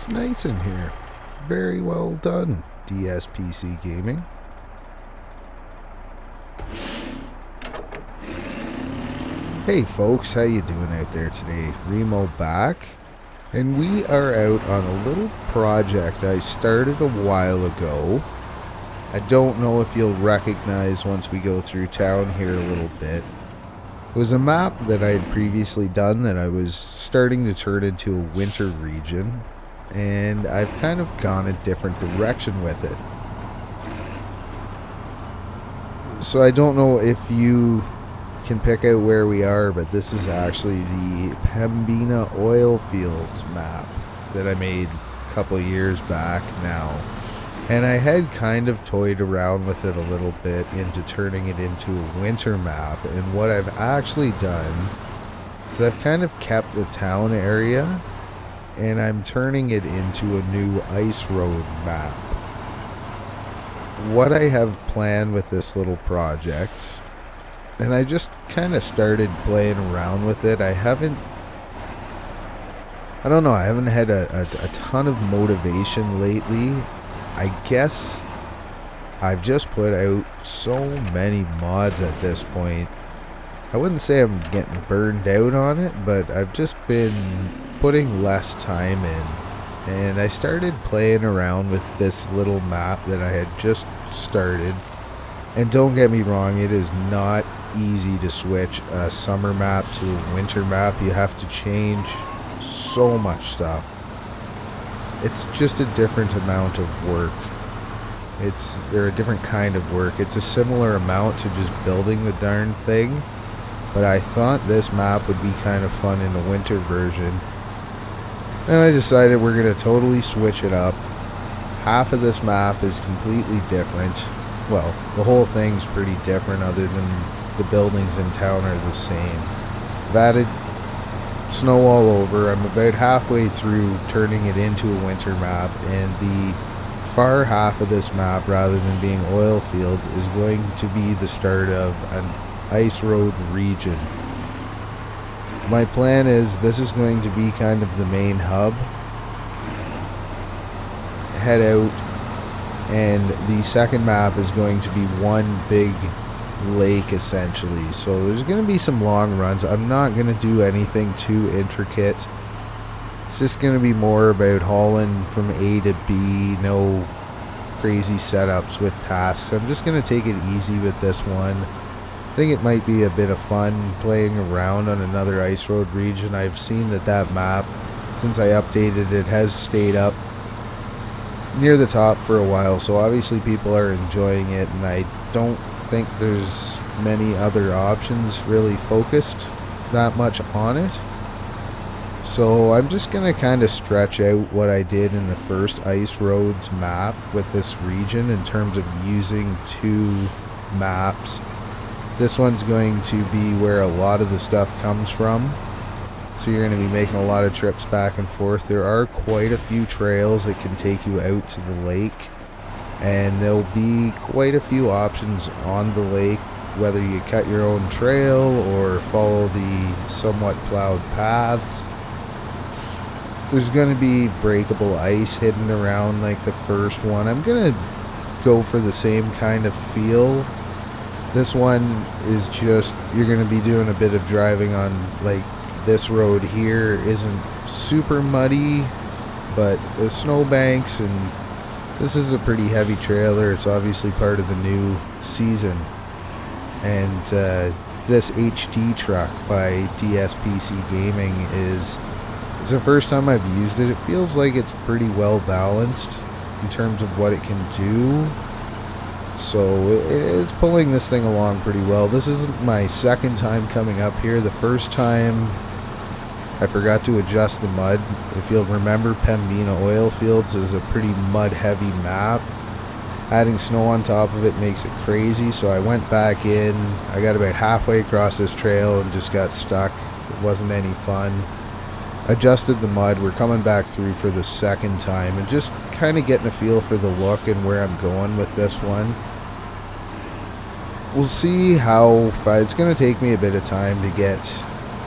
It's nice in here. Very well done, DSPC Gaming. Hey folks, how you doing out there today? Remo back, and we are out on a little project I started a while ago. I don't know if you'll recognize once we go through town here a little bit. It was a map that I had previously done that I was starting to turn into a winter region, and I've kind of gone a different direction with it. So I don't know if you can pick out where we are, but this is actually the Pembina oil fields map that I made a couple of years back now. And I had kind of toyed around with it a little bit into turning it into a winter map. And what I've actually done is I've kind of kept the town area and I'm turning it into a new ice road map. What I have planned with this little project, and I just kind of started playing around with it. I haven't had a ton of motivation lately. I guess I've just put out so many mods at this point. I wouldn't say I'm getting burned out on it, but I've just been putting less time in. And I started playing around with this little map that I had just started. And don't get me wrong, it is not easy to switch a summer map to a winter map. You have to change so much stuff. It's just a different amount of work. They're a different kind of work. It's a similar amount to just building the darn thing, but I thought this map would be kind of fun in a winter version. And I decided we're going to totally switch it up. Half of this map is completely different. Well, the whole thing's pretty different other than the buildings in town are the same. I've added snow all over. I'm about halfway through turning it into a winter map, and the far half of this map, rather than being oil fields, is going to be the start of an ice road region. My plan is this is going to be kind of the main hub. Head out, and the second map is going to be one big lake essentially. So there's going to be some long runs. I'm not going to do anything too intricate. It's just going to be more about hauling from A to B, no crazy setups with tasks. I'm just going to take it easy with this one. I think it might be a bit of fun playing around on another ice road region. I've seen that map, since I updated it, has stayed up near the top for a while, so obviously people are enjoying it, and I don't think there's many other options really focused that much on it. So I'm just going to kind of stretch out what I did in the first Ice Roads map with this region in terms of using two maps. This one's going to be where a lot of the stuff comes from. So you're going to be making a lot of trips back and forth. There are quite a few trails that can take you out to the lake. And there'll be quite a few options on the lake, whether you cut your own trail or follow the somewhat plowed paths. There's going to be breakable ice hidden around like the first one. I'm going to go for the same kind of feel. This one is just, you're going to be doing a bit of driving on, like, this road here isn't super muddy, but the snowbanks, and this is a pretty heavy trailer. It's obviously part of the new season. And this HD truck by DSPC Gaming it's the first time I've used it. It feels like it's pretty well balanced in terms of what it can do. So it's pulling this thing along pretty well. This is my second time coming up here. The first time I forgot to adjust the mud. If you'll remember, Pembina oil fields is a pretty mud heavy map. Adding snow on top of it makes it crazy, so I went back in. I got about halfway across this trail and just got stuck. It wasn't any fun. Adjusted the mud. We're coming back through for the second time and just kind of getting a feel for the look and where I'm going with this one. We'll see how far. It's going to take me a bit of time to get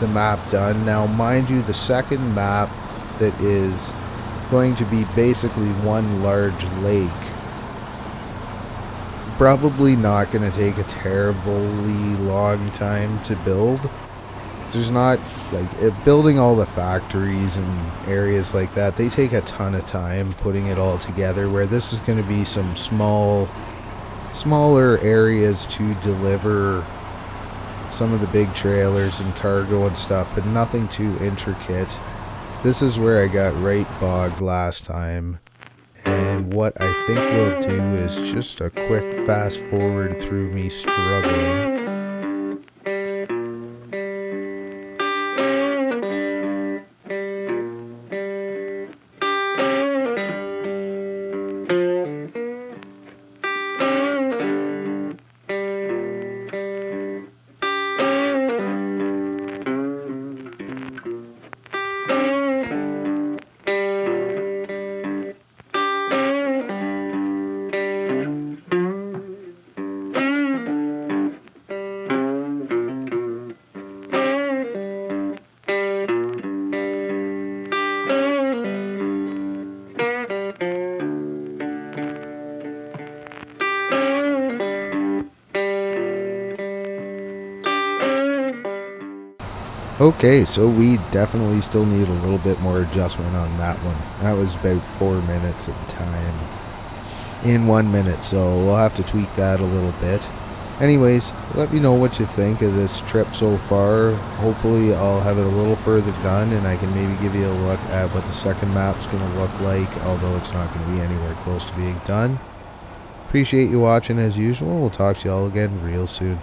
the map done. Now, mind you, the second map that is going to be basically one large lake. Probably not going to take a terribly long time to build. So there's not, like, building all the factories and areas like that, they take a ton of time putting it all together, where this is going to be some smaller areas to deliver some of the big trailers and cargo and stuff, but nothing too intricate. This is where I got right bogged last time. And what I think we'll do is just a quick fast forward through me struggling. Okay, so we definitely still need a little bit more adjustment on that one. That was about 4 minutes at the time. In 1 minute, so we'll have to tweak that a little bit. Anyways, let me know what you think of this trip so far. Hopefully I'll have it a little further done and I can maybe give you a look at what the second map's going to look like, although it's not going to be anywhere close to being done. Appreciate you watching as usual. We'll talk to you all again real soon.